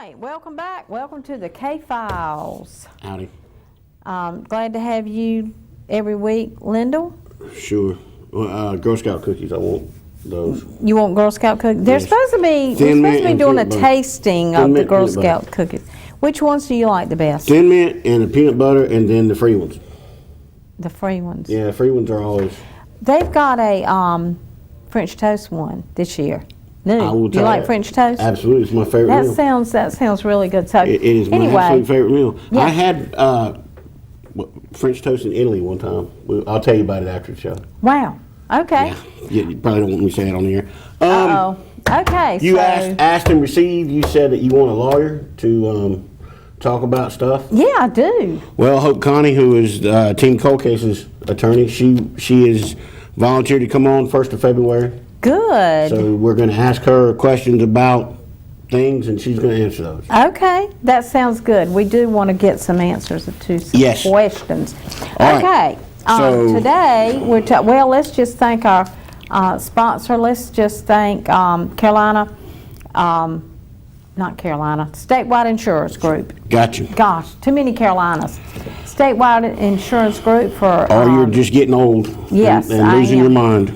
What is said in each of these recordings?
right, welcome back. Welcome to the K-Files. Howdy. Glad to have you every week, Lindell. Sure. Well, Girl Scout cookies, I want those. You want Girl Scout cookies? They're Yes. supposed to be. We're Thin supposed mint to be and doing a peanut butter. tasting Thin of the mint Girl peanut butter. Scout cookies. Which ones do you like the best? Thin mint and the peanut butter, and then the free ones. The free ones. Yeah, free ones are always. They've got a French toast one this year. I will Do you try like it. French toast? Absolutely, it's my favorite meal. That sounds really good. So It is my anyway, absolute favorite meal. Yeah. I had French toast in Italy one time. I'll tell you about it after the show. wow. Okay. Yeah, you probably don't want me to say it on the air. Okay. You so asked and received. You said that you want a lawyer to talk about stuff. yeah, I do. Well, Hope Connie, who is Team Cold Case's attorney, she is volunteered to come on 1st of February. Good. So we're going to ask her questions about things, and she's going to answer those. Okay, that sounds good. We do want to get some answers to some Yes. questions. All Okay, right. So- today well, let's just thank our sponsor. Let's just thank Statewide Insurance Group. Gotcha. Gosh, too many Carolinas. Statewide Insurance Group for. Or you're just getting old. Yes, and I losing am. your mind.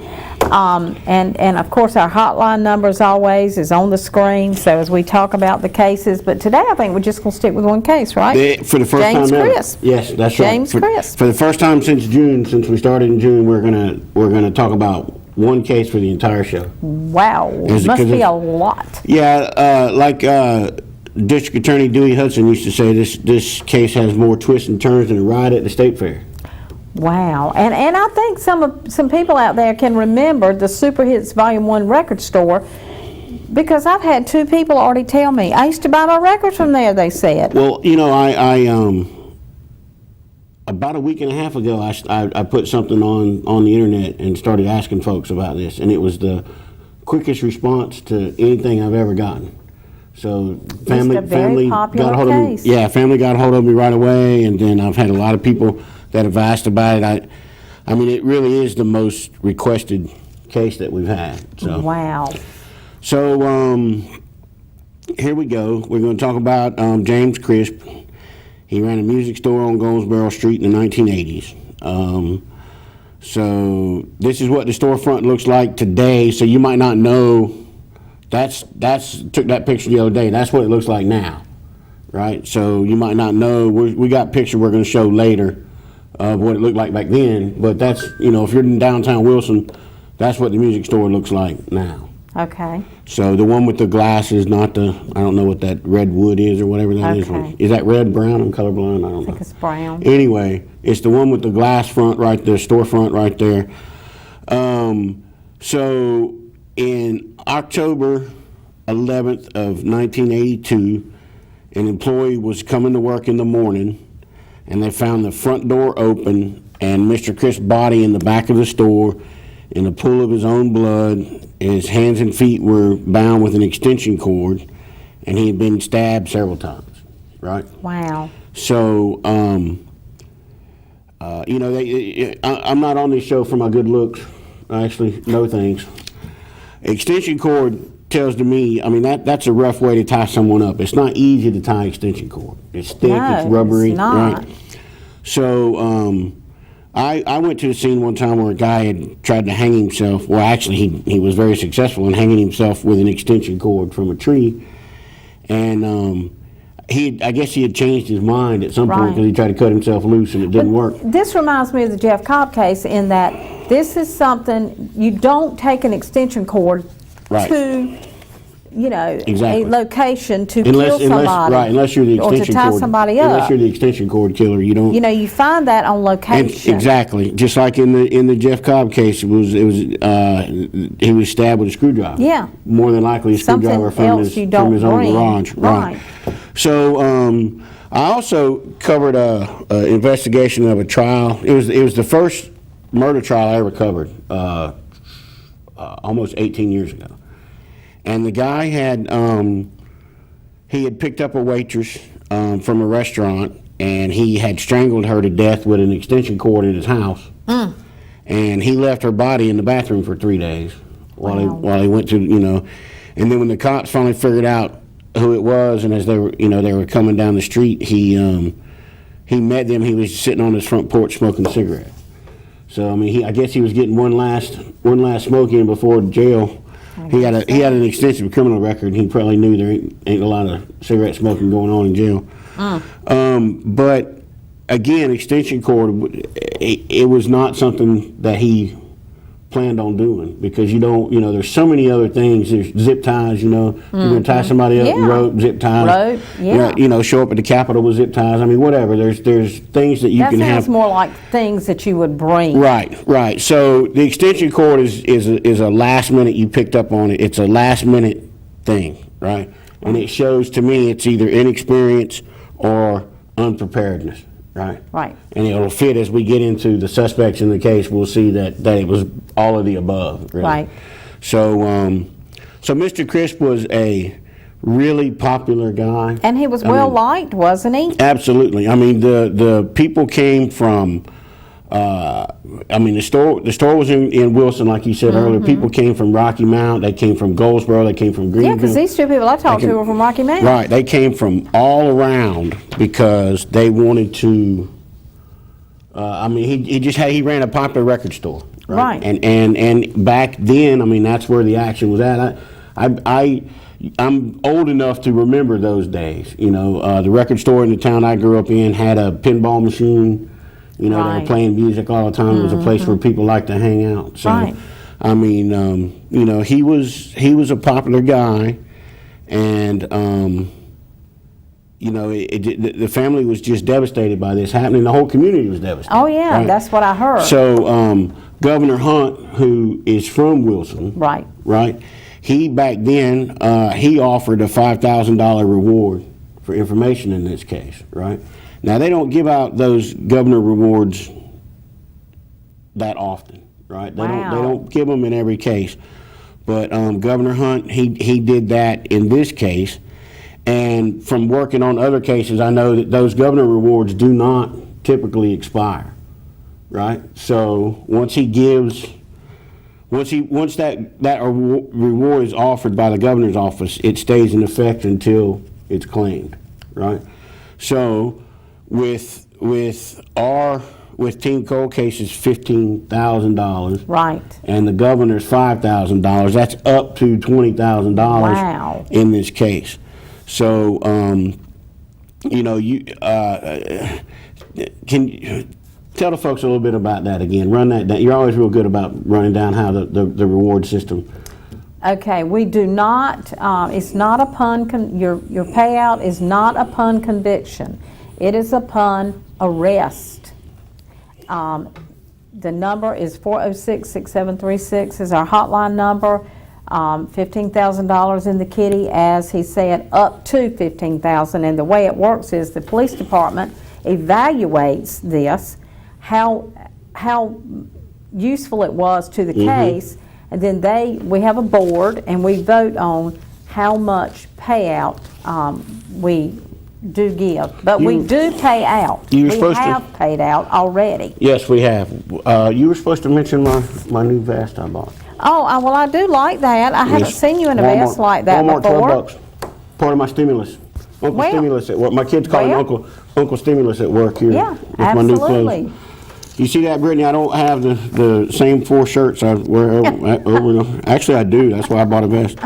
And of course our hotline number as always is on the screen, so as we talk about the cases, but today I think we're just going to stick with one case, right? For the first James time ever. Crisp. Yes, that's James right. Crisp. For the first time since we started in June, we're gonna talk about one case for the entire show. Wow, Is it must 'cause be it's- a lot. Yeah, like District Attorney Dewey Hudson used to say, this case has more twists and turns than a ride at the state fair. Wow, and I think some people out there can remember the Super Hits Volume 1 record store, because I've had two people already tell me, I used to buy my records from there, they said. Well, you know, I about a week and a half ago, I put something on the internet and started asking folks about this, and it was the quickest response to anything I've ever gotten. So family a very popular got a hold of me. case. Yeah, family got a hold of me right away, and then I've had a lot of people that have asked about it. I mean, it really is the most requested case that we've had. So. Wow. So here we go. We're going to talk about James Crisp. He ran a music store on Goldsboro Street in the 1980s. So this is what the storefront looks like today. So you might not know. Took that picture the other day. That's what it looks like now, right? So you might not know. We got a picture we're going to show later of what it looked like back then. But that's, you know, if you're in downtown Wilson, that's what the music store looks like now. Okay. So the one with the glass is not the, I don't know what that red wood is or whatever that is. Okay. Is that red, brown? I'm colorblind. I don't I think know. it's brown. Anyway, it's the one with the glass front right there, storefront right there. So in October 11th of 1982, an employee was coming to work in the morning, and they found the front door open and Mr. Crisp's body in the back of the store in a pool of his own blood. His hands and feet were bound with an extension cord, and he had been stabbed several times, right? Wow. So, you know, I'm not on this show for my good looks. I actually know things. Extension cord tells to me, I mean, that's a rough way to tie someone up. It's not easy to tie extension cord. It's thick, No, it's rubbery, it's not. right? So, I went to the scene one time where a guy had tried to hang himself. Well, actually, he was very successful in hanging himself with an extension cord from a tree. And I guess he had changed his mind at some point Right. because he tried to cut himself loose and it didn't work. This reminds me of the Jeff Cobb case in that this is something, you don't take an extension cord Right. to, you know, Exactly. a location to kill somebody. Unless you're the or extension to tie cord. somebody Unless up. you're the extension cord killer, you don't. You know, you find that on location. Exactly, just like in the Jeff Cobb case, he was stabbed with a screwdriver. Yeah. More than likely a Something screwdriver from else his you don't own bring. garage. Right. So I also covered a investigation of a trial. It was the first murder trial I ever covered, almost 18 years ago. And the guy had he had picked up a waitress from a restaurant, and he had strangled her to death with an extension cord in his house. And he left her body in the bathroom for 3 days while Wow. he went to, you know. And then when the cops finally figured out who it was, and as they were coming down the street, he met them. He was sitting on his front porch smoking a cigarette. So I mean, I guess he was getting one last smoke in before jail. He had an extensive criminal record, and he probably knew there ain't a lot of cigarette smoking going on in jail. But again, extension cord, it was not something that he planned on doing, because there's so many other things. There's zip ties, you're going to tie somebody up, rope, zip ties. Show up at the Capitol with zip ties. I mean, whatever. There's things that you can have. That sounds more like things that you would bring. Right. So the extension cord is a last minute, you picked up on it. It's a last minute thing, right? And it shows to me it's either inexperience or unpreparedness. Right. And it'll fit as we get into the suspects in the case. We'll see that it was all of the above. Really. Right. So, Mr. Crisp was a really popular guy, and he was well liked, wasn't he? Absolutely. I mean, the people came from. The store was in Wilson, like you said earlier. People came from Rocky Mount. They came from Goldsboro. They came from Greenville. Yeah, because these two people I talked to were from Rocky Mount. Right. They came from all around because they wanted to. He ran a popular record store. Right. And back then, that's where the action was at. I'm old enough to remember those days. The record store in the town I grew up in had a pinball machine. They were playing music all the time. It was a place where people liked to hang out. So, he was a popular guy, and the family was just devastated by this happening. The whole community was devastated. Oh yeah, that's what I heard. So Governor Hunt, who is from Wilson, right? He back then he offered a $5,000 reward for information in this case, right? Now, they don't give out those governor rewards that often, right? They don't give them in every case. But Governor Hunt, he did that in this case. And from working on other cases, I know that those governor rewards do not typically expire, right? So once that reward is offered by the governor's office, it stays in effect until it's claimed, right? So with Team Cold Case's $15,000, right, and the governor's $5,000, that's up to $20,000 in this case. So can you tell the folks a little bit about that again? Run that down. You're always real good about running down how the reward system. Okay, we do not. It's not upon your payout is not upon conviction. It is upon arrest. The number is 406-6736 is our hotline number. $15,000 in the kitty, as he said, up to $15,000. And the way it works is the police department evaluates this, how useful it was to the case, and then we have a board and we vote on how much payout we do give. But we do pay out. We have paid out already. Yes, we have. You were supposed to mention my new vest I bought. Oh, well, I do like that. I haven't seen you in a vest like that Walmart, before. $12. Part of my stimulus. Stimulus at work. My kids call him Uncle Stimulus at work here. Yeah, with my new absolutely. clothes. You see that, Brittany? I don't have the same 4 shirts I wear over. Actually, I do. That's why I bought a vest.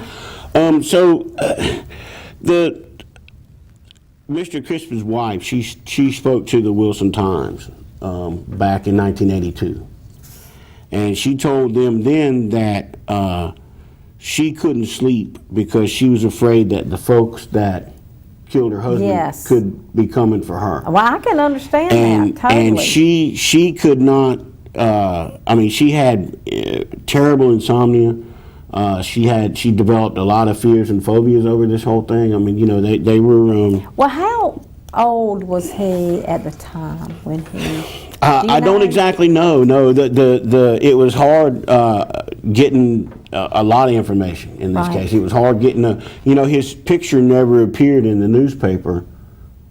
Mr. Crisp's wife, she spoke to the Wilson Times back in 1982. And she told them then that she couldn't sleep because she was afraid that the folks that killed her husband could be coming for her. Well, I can understand that, totally. And she could not, she had terrible insomnia. She developed a lot of fears and phobias over this whole thing. They were... Well, how old was he at the time when he... I don't exactly know. No, it was hard getting a lot of information in this case. It was hard getting his picture never appeared in the newspaper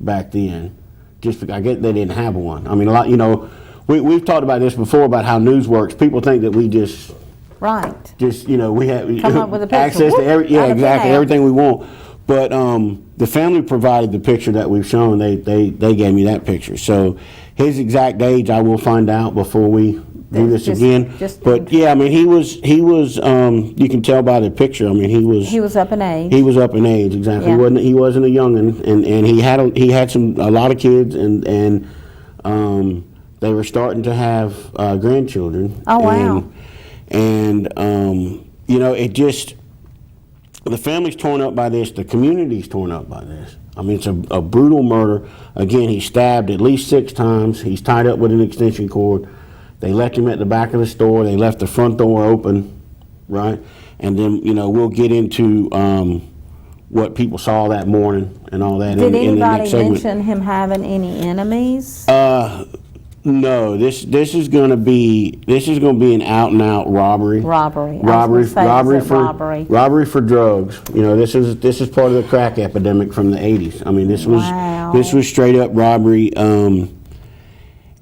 back then. Just because I guess they didn't have one. A lot. We've talked about this before about how news works. People think that we we have come up with a picture. access to everything we want. But the family provided the picture that we've shown. They gave me that picture. So his exact age I will find out before we do this again. But yeah, I mean he was you can tell by the picture. I mean he was up in age. He was up in age, exactly. Yeah. He wasn't a youngin, and he had a lot of kids, and they were starting to have grandchildren. Oh wow. And you know, it just, the family's torn up by this, the community's torn up by this. I mean, it's a brutal murder. Again, he's stabbed at least 6 times. He's tied up with an extension cord. They left him at the back of the store. They left the front door open, right? And then, you know, we'll get into what people saw that morning and all that Did in the next segment. anybody mention him having any enemies? No, this is going to be an out and out robbery. Robbery For drugs. You know, this is part of the crack epidemic from the 80s. I mean, this was straight up robbery.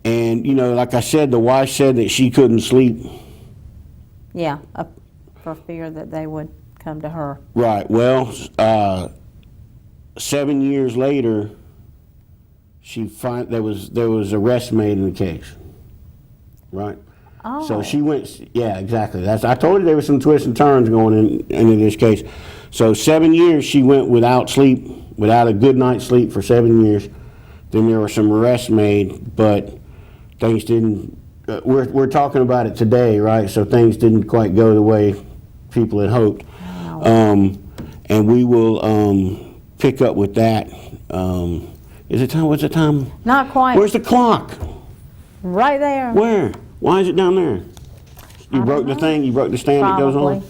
And you know, like I said, the wife said that she couldn't sleep. Yeah, for fear that they would come to her. Right. Well, 7 years later, there was arrest made in the case, right? Oh. So she went, yeah, exactly. I told you there were some twists and turns going into this case. So 7 years she went without sleep, without a good night's sleep for 7 years. Then there were some arrests made, but things didn't. We're talking about it today, right? So things didn't quite go the way people had hoped. Wow. And we will pick up with that. Is it time? What's the time? Not quite. Where's the clock? Right there. Where? Why is it down there? You broke the thing? You broke the stand that goes on?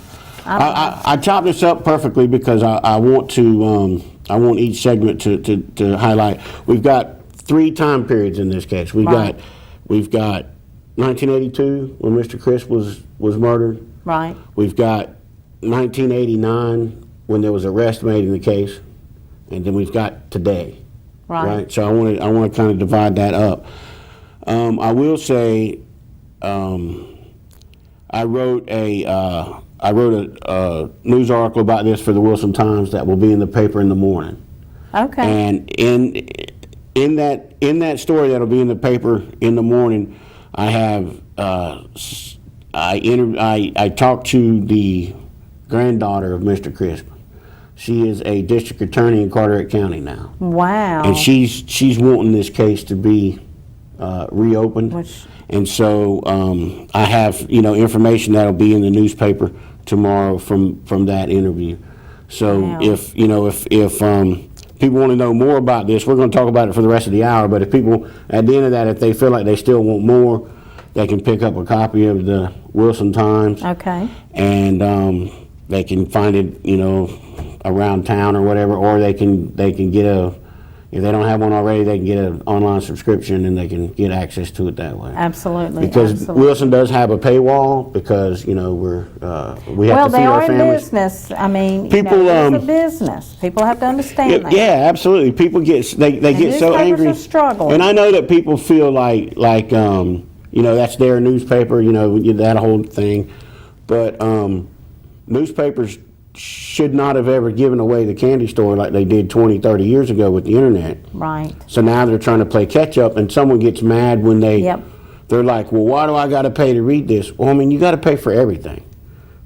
I chopped this up perfectly because I want to. I want each segment to highlight. We've got 3 time periods in this case. We've got 1982 when Mr. Crisp was murdered. Right. We've got 1989 when there was arrest made in the case, and then we've got today. Right. So I want to kind of divide that up. I will say, I wrote a news article about this for the Wilson Times that will be in the paper in the morning. Okay. And in that story that'll be in the paper in the morning, I have I talked to the granddaughter of Mr. Crisp. She is a district attorney in Carteret County now. Wow. And she's wanting this case to be reopened. And so I have, you know, information that'll be in the newspaper tomorrow from that interview. So wow. if people want to know more about this, we're going to talk about it for the rest of the hour. But if people, at the end of that, if they feel like they still want more, they can pick up a copy of the Wilson Times. Okay. And they can find it, you know, around town or whatever, or they can get if they don't have one already, they can get an online subscription and they can get access to it that way. Absolutely. Because Wilson does have a paywall because, you know, we have to feed our families. Well, they are in business. I mean, people, it's a business. People have to understand that. Yeah, absolutely. People get so angry. Are struggling. And I know that people feel like you know, that's their newspaper, you know, that whole thing. But newspapers should not have ever given away the candy store like they did 20, 30 years ago with the internet. Right. So now they're trying to play catch up, and someone gets mad when they're like, well, why do I got to pay to read this? Well, I mean, you got to pay for everything,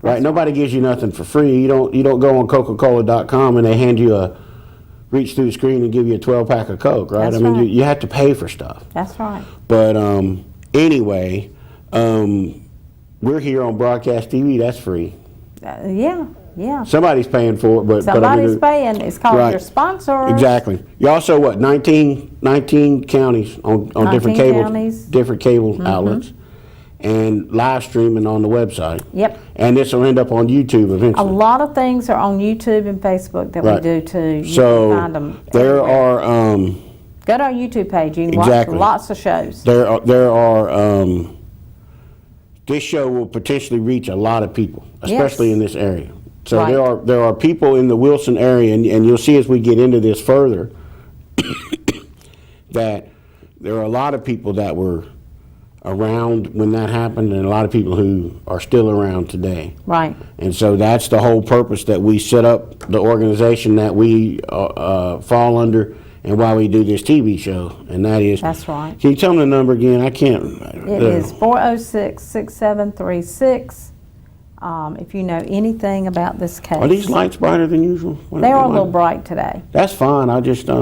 right? That's Nobody gives you nothing for free. You don't go on Coca-Cola.com and they hand you reach through the screen and give you a 12-pack of Coke, right? That's I mean, right. you have to pay for stuff. That's right. But anyway, we're here on broadcast TV. That's free. Yeah. Somebody's paying for it, but somebody's paying. It's called your sponsors. Exactly. You also 19 counties on different cable outlets, and live streaming on the website. Yep. And this will end up on YouTube eventually. A lot of things are on YouTube and Facebook that we do too. You can find them there everywhere. are. Go to our YouTube page. You can watch lots of shows. There are. This show will potentially reach a lot of people, especially in this area. So there are people in the Wilson area, and you'll see as we get into this further that there are a lot of people that were around when that happened, and a lot of people who are still around today. Right. And so that's the whole purpose that we set up the organization that we fall under, and why we do this TV show. And that is. That's right. Can you tell them the number again? I can't. It is 406-6736. If you know anything about this case. Are these lights brighter than usual? They are a little bright today. That's fine. I just They are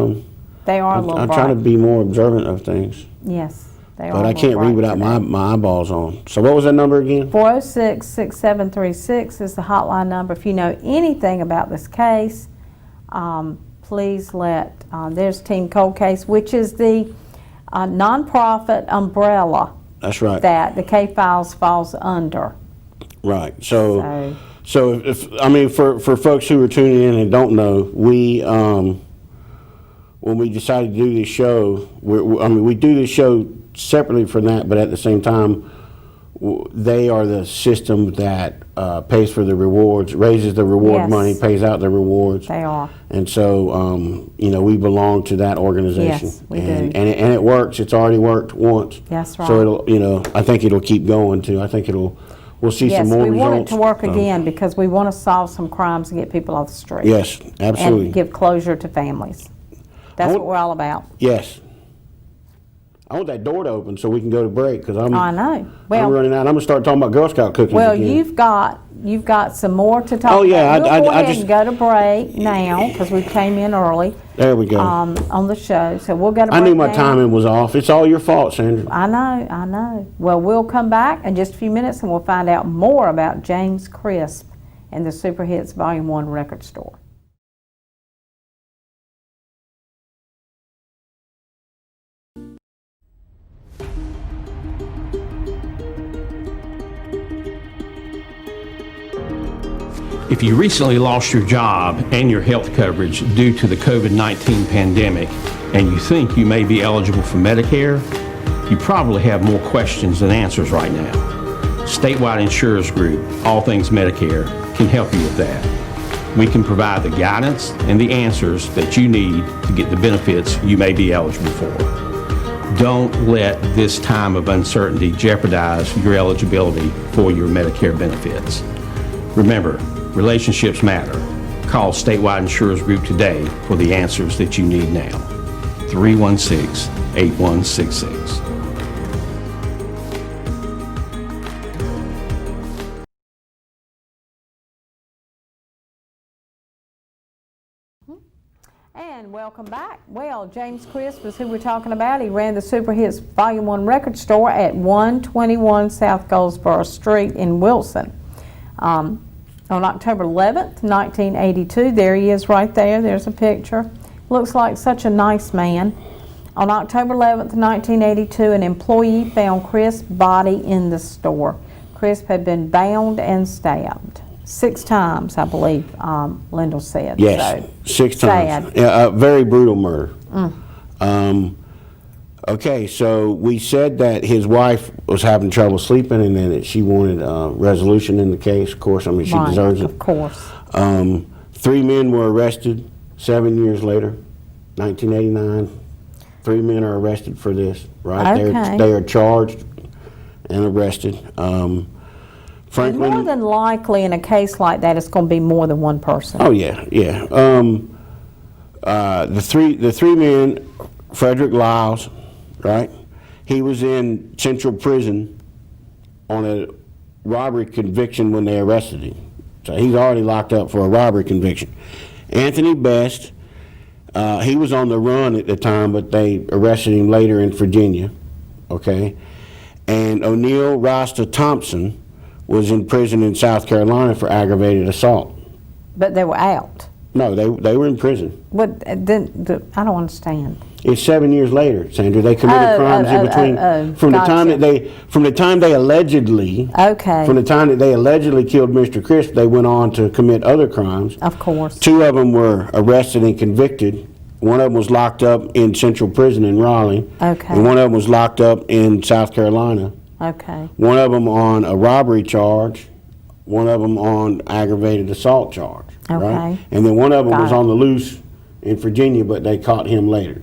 a little bright. I'm trying to be more observant of things. Yes, they are. But I can't read without my eyeballs on. So what was that number again? 406-6736 is the hotline number. If you know anything about this case, please let, there's Team Cold Case, which is the nonprofit umbrella. That's right. That the K-Files falls under. Right. So if I mean, for folks who are tuning in and don't know, we when we decided to do this show, we do this show separately from that, but at the same time, they are the system that pays for the rewards, raises the reward money, pays out the rewards. They are. And so, we belong to that organization. Yes, we do. And it works. It's already worked once. That's right. So I think it'll keep going too. I think we'll see some more results. Yes, we want it to work again because we want to solve some crimes and get people off the street. Yes, absolutely. And give closure to families. That's what we're all about. Yes. I want that door to open so we can go to break, because I know. Well, I'm running out. I'm going to start talking about Girl Scout cookies Well, again. you've got some more to talk about. We'll go ahead and go to break now because we came in early. There we go. On the show, so we'll go to break. I knew my timing was off. It's all your fault, Sandra. I know. Well, we'll come back in just a few minutes and we'll find out more about James Crisp and the Super Hits Volume 1 record store. If you recently lost your job and your health coverage due to the COVID-19 pandemic, and you think you may be eligible for Medicare, you probably have more questions than answers right now. Statewide Insurers Group, All Things Medicare, can help you with that. We can provide the guidance and the answers that you need to get the benefits you may be eligible for. Don't let this time of uncertainty jeopardize your eligibility for your Medicare benefits. Remember, relationships matter. Call Statewide Insurers Group today for the answers that you need now. 316-8166. And welcome back. Well, James Crisp is who we're talking about. He ran the Super Hits Volume 1 record store at 121 South Goldsboro Street in Wilson. On October 11th, 1982, there he is right there. There's a picture. Looks like such a nice man. On October 11th, 1982, an employee found Crisp's body in the store. Crisp had been bound and stabbed 6 times, I believe, Lindell said. Yes, so, 6 times. sad. Yeah, very brutal murder. Okay, so we said that his wife was having trouble sleeping, and then that she wanted resolution in the case. Of course, I mean, she deserves it. Of course. 3 men were arrested 7 years later, 1989. 3 men are arrested for this, right? Okay. They are charged and arrested. Frankly, more than likely, in a case like that, it's going to be more than one person. Oh yeah. The three men, Frederick Lyles, right? He was in Central Prison on a robbery conviction when they arrested him. So he's already locked up for a robbery conviction. Anthony Best, he was on the run at the time, but they arrested him later in Virginia, okay? And O'Neill Rasta Thompson was in prison in South Carolina for aggravated assault. But they were out. No, they were in prison. What? I don't understand. It's 7 years later, Sandra. They committed crimes in between from the time that they allegedly from the time that they allegedly killed Mr. Crisp. They went on to commit other crimes. Of course. 2 of them were arrested and convicted. One of them was locked up in Central Prison in Raleigh. Okay. And one of them was locked up in South Carolina. Okay. One of them on a robbery charge. One of them on aggravated assault charge. Okay. Right? And then one of them was on the loose in Virginia, but they caught him later.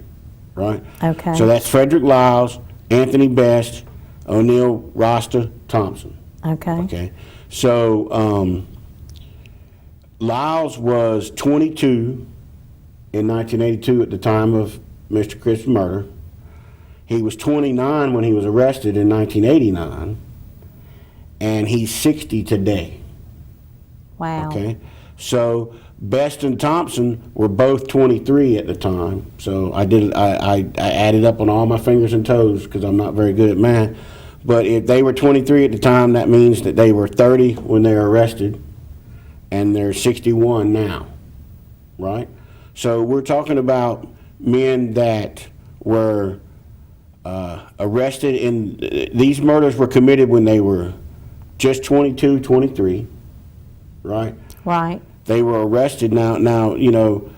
Right? Okay. So that's Frederick Lyles, Anthony Best, O'Neill, Rasta, Thompson. Okay. Okay. So Lyles was 22 in 1982 at the time of Mr. Crisp's murder. He was 29 when he was arrested in 1989, and he's 60 today. Wow. Okay, so Best and Thompson were both 23 at the time. So I added up on all my fingers and toes because I'm not very good at math. But if they were 23 at the time, that means that they were 30 when they were arrested, and they're 61 now, right? So we're talking about men that were arrested, and these murders were committed when they were just 22, 23, right? Right. They were arrested. Now you know,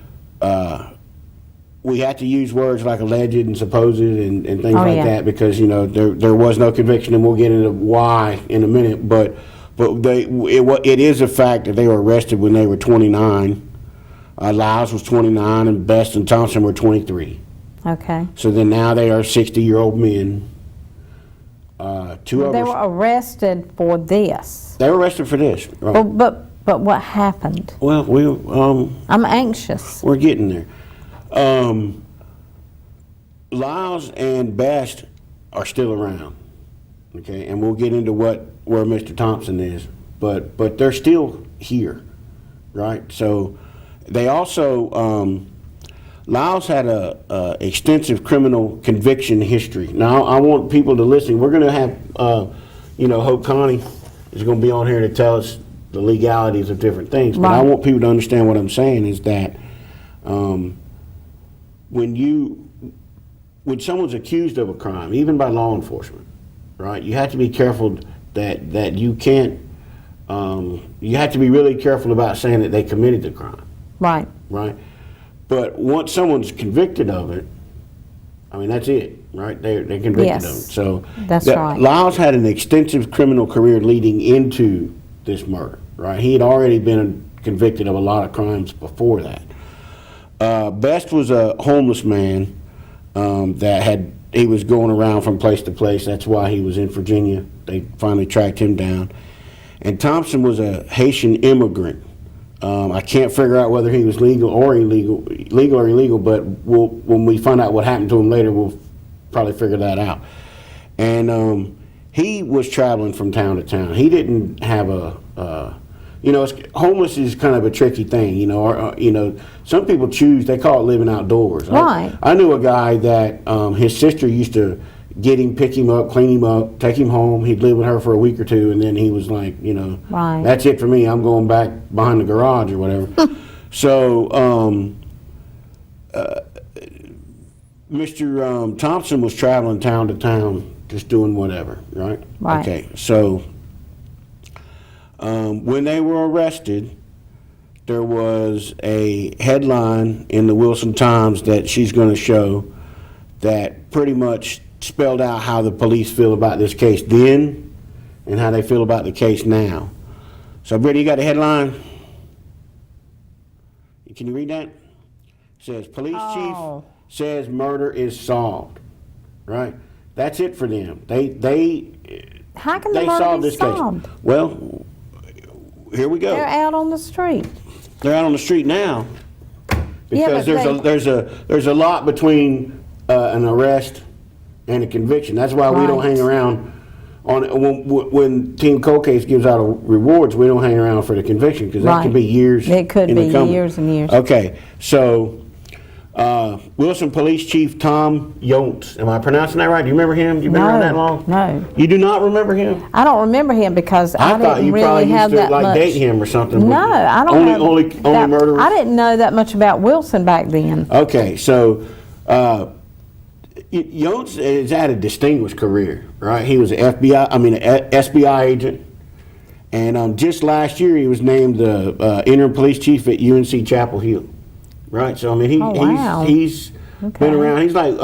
we have to use words like alleged and supposed and things like that because, you know, there was no conviction, and we'll get into why in a minute. But it is a fact that they were arrested when they were 29. Lyles was 29, and Best and Thompson were 23. Okay. So then now they are 60-year-old men. Two of They us. were arrested for this. They were arrested for this. Right. But what happened? Well, I'm anxious. we're getting there. Lyles and Best are still around, okay, and we'll get into where Mr. Thompson is, but they're still here, right? So they also Lyles had a extensive criminal conviction history. Now I want people to listen. We're going to have Hope Connie is going to be on here to tell us the legalities of different things, but I want people to understand what I'm saying is that when someone's accused of a crime, even by law enforcement, right, you have to be careful that you can't, you have to be really careful about saying that they committed the crime. Right. Right? But once someone's convicted of it, I mean, that's it, right? They're convicted of it. So that's right. Lyles had an extensive criminal career leading into this murder, right? He had already been convicted of a lot of crimes before that. Best was a homeless man he was going around from place to place. That's why he was in Virginia. They finally tracked him down. And Thompson was a Haitian immigrant. I can't figure out whether he was legal or illegal, but when we find out what happened to him later, we'll probably figure that out. And he was traveling from town to town. He didn't have homeless is kind of a tricky thing, some people they call it living outdoors. Right. I knew a guy that his sister used to get him, pick him up, clean him up, take him home. He'd live with her for a week or two, and then he was like, right. That's it for me. I'm going back behind the garage or whatever. So Mr. Thompson was traveling town to town, just doing whatever, right? Right. Okay, so when they were arrested, there was a headline in the Wilson Times that she's going to show that pretty much spelled out how the police feel about this case then and how they feel about the case now. So, Brittany, you got the headline? Can you read that? It says, police chief says murder is solved, right? That's it for them. How can the murder be solved? Case. Well, here we go. They're out on the street. They're out on the street now because there's a lot between an arrest and a conviction. That's why we don't hang around when Team Cold Case gives out rewards. We don't hang around for the conviction because that could be years. It could be years and years. Okay, so Wilson Police Chief Tom Yontz. Am I pronouncing that right? Do you remember him? You been around that long? No. You do not remember him? I don't remember him because I thought didn't you really probably have used to that much. date him or something. No, I don't. Only murderers. I didn't know that much about Wilson back then. Okay, so Yontz has had a distinguished career, right? He was an SBI agent, and just last year he was named the interim police chief at UNC Chapel Hill, right? So I mean he's been around. He's like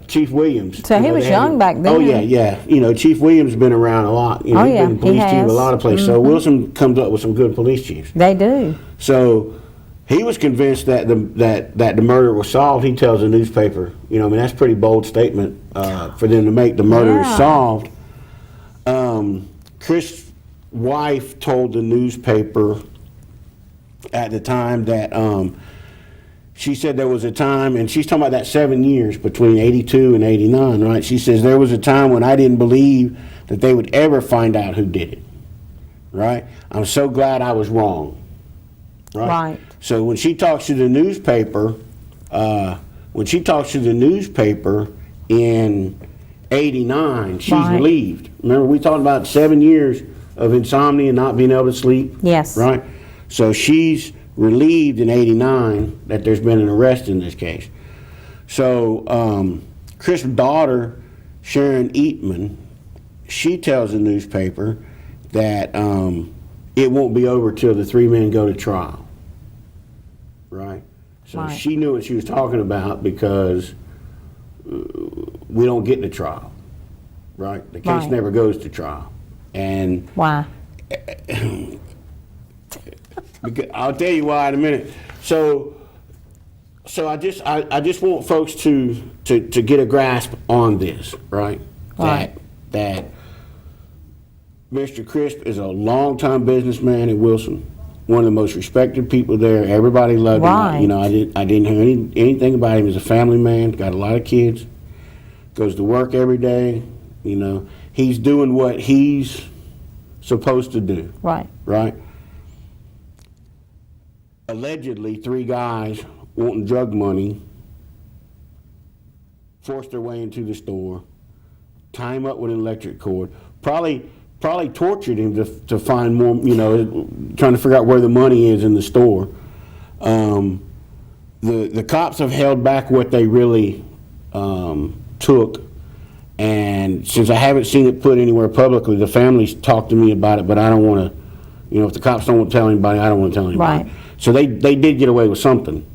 Chief Williams. So he was young back then. Oh yeah. Chief Williams has been around a lot. He's been police chief a lot of places. So Wilson comes up with some good police chiefs. They do. So he was convinced that the murder was solved. He tells the newspaper, you know, I mean, that's a pretty bold statement for them to make. The murder is solved. Chris' wife told the newspaper at the time that she said there was a time, and she's talking about that 7 years between 82 and 89, right? She says there was a time when I didn't believe that they would ever find out who did it, right? I'm so glad I was wrong, right? So when she talks to the newspaper, in 89, she's relieved. Remember, we talked about 7 years of insomnia and not being able to sleep? Yes. Right? So she's relieved in 89 that there's been an arrest in this case. So Chris' daughter, Sharon Eatman, she tells the newspaper that it won't be over till the three men go to trial. Right? So she knew what she was talking about because we don't get to trial. Right? The case never goes to trial. And why? I'll tell you why in a minute. So I just want folks to get a grasp on this, right? That Mr. Crisp is a longtime businessman in Wilson, one of the most respected people there. Everybody loved him. You know, I didn't hear anything about him. He's a family man, got a lot of kids, goes to work every day. You know, he's doing what he's supposed to do. Right? Allegedly, three guys wanting drug money forced their way into the store, tie him up with an electric cord, probably tortured him to find more, you know, trying to figure out where the money is in the store. The cops have held back what they really took, and since I haven't seen it put anywhere publicly, the family's talked to me about it, but I don't want to, you know, if the cops don't want to tell anybody, I don't want to tell anybody. So they did get away with something,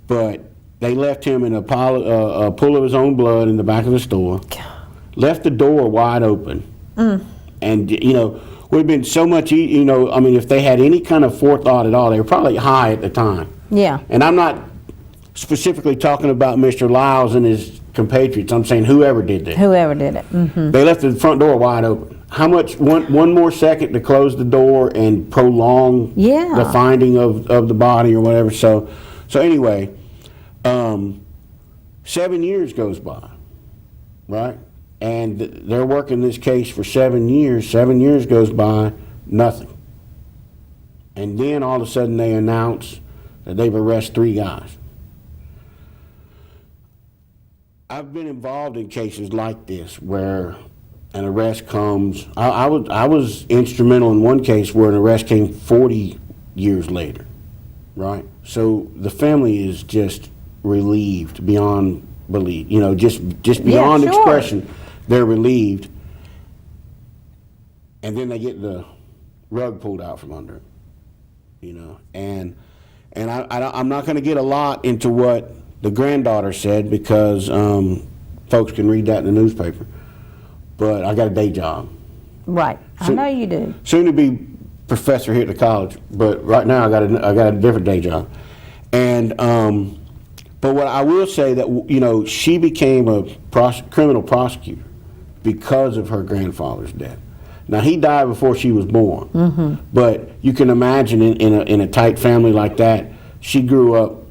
but they left him in a pool of his own blood in the back of the store, left the door wide open, and, you know, would have been so much, you know, I mean, if they had any kind of forethought at all, they were probably high at the time. Yeah. And I'm not specifically talking about Mr. Lyles and his compatriots. I'm saying whoever did that. Whoever did it. Mm-hmm. They left the front door wide open. How much, one more second to close the door and prolong the finding of the body or whatever. So anyway, 7 years goes by, right? And they're working this case for 7 years. 7 years goes by, nothing. And then all of a sudden they announce that they've arrested three guys. I've been involved in cases like this where an arrest comes. I was instrumental in one case where an arrest came 40 years later, right? So the family is just relieved beyond belief, you know, just beyond expression. They're relieved, and then they get the rug pulled out from under them, you know. And I'm not going to get a lot into what the granddaughter said because folks can read that in the newspaper. But I got a day job. Right, I know you do. Soon to be professor here at the college, but right now I got a different day job. And but what I will say that, you know, she became a criminal prosecutor because of her grandfather's death. Now, he died before she was born, but you can imagine in a tight family like that, she grew up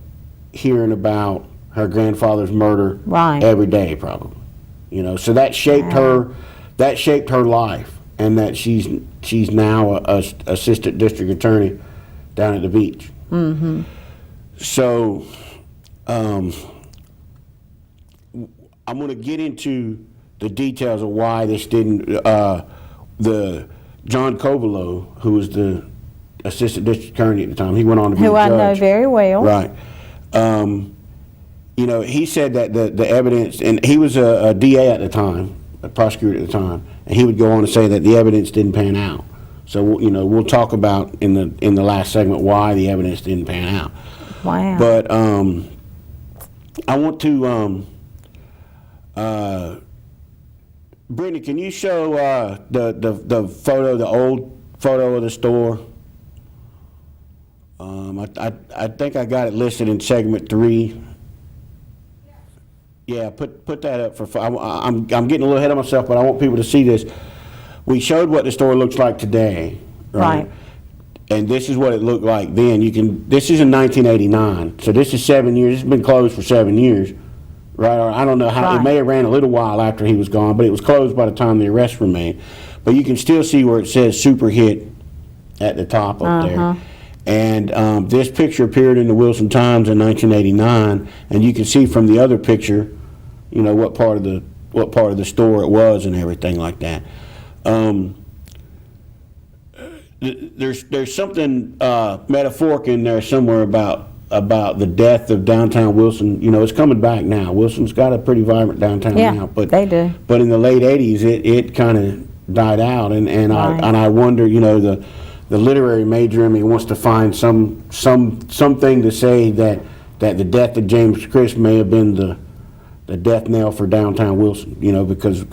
hearing about her grandfather's murder every day, probably. You know, so that shaped her. That shaped her life, and that she's now a assistant district attorney down at the beach. So, I'm going to get into the details of why this didn't. The John Covelo, who was the assistant district attorney at the time, he went on to be a judge. Who I know very well. Right. You know, he said that the evidence, and he was a DA at the time, a prosecutor at the time, and he would go on to say that the evidence didn't pan out. So, you know, we'll talk about in the last segment why the evidence didn't pan out. Wow. But I want to, Brittany, can you show the photo, the old photo of the store? I think I got it listed in segment 3. Yeah, put that up for. I'm getting a little ahead of myself, but I want people to see this. We showed what the store looks like today, right? And this is what it looked like then. This is in 1989, so this is 7 years. It's been closed for 7 years, right? Or I don't know how. It may have ran a little while after he was gone, but it was closed by the time the arrests were made. But you can still see where it says Super Hit at the top up there. And this picture appeared in the Wilson Times in 1989, and you can see from the other picture, you know, what part of the store it was and everything like that. There's something metaphoric in there somewhere about the death of downtown Wilson. You know, it's coming back now. Wilson's got a pretty vibrant downtown now, but they do. But in the late '80s, it kind of died out, and I wonder, you know, the literary major in me wants to find something to say that the death of James Crisp may have been the death knell for downtown Wilson. You know, because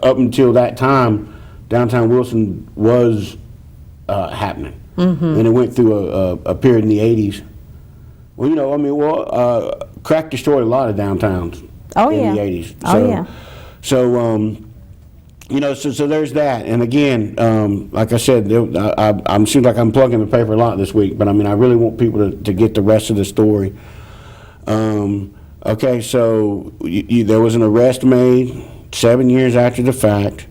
up until that time, downtown Wilson was happening. Then it went through a period in the '80s. Well, you know, I mean, crack destroyed a lot of downtowns in the '80s. So, you know, so there's that. And again, like I said, I'm seems like I'm plugging the paper a lot this week, but I mean, I really want people to get the rest of the story. Okay, so there was an arrest made 7 years after the fact